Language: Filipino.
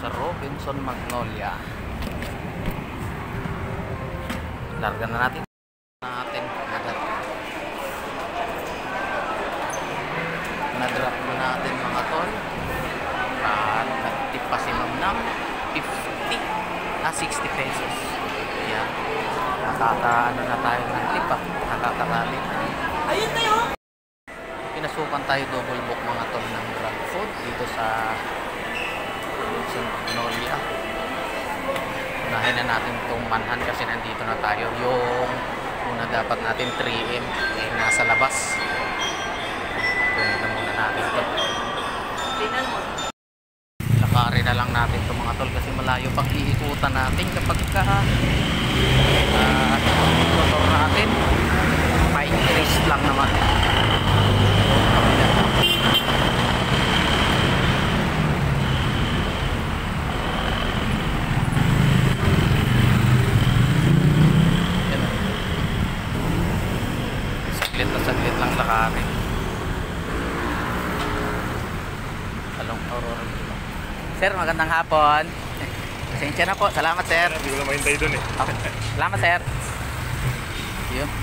sa Robinson Magnolia. Larga na natin na-drop na natin mga tol at nagtip pa si ma'am ng 60 pesos. Yan, nakaka-ano na tayo ng tip pa, nakaka-rally na. Ayun na yun! Pinasukan tayo double book mga tol ng drug food dito sa Robinson Magnolia. Unahin na natin itong manhan kasi nandito na tayo. Yung una dapat natin 3M nasa labas. Kunin na muna natin ito. Lakarin na lang natin ito mga tol kasi malayo pang iikutan natin kapag motor natin. May increase lang naman. Saglit lang lakarin. Talong Aurora. Sir, magandang hapon. Pasensya na po. Salamat, sir. Hindi ko na mahintay dun eh. Okay. Salamat, sir. Yun.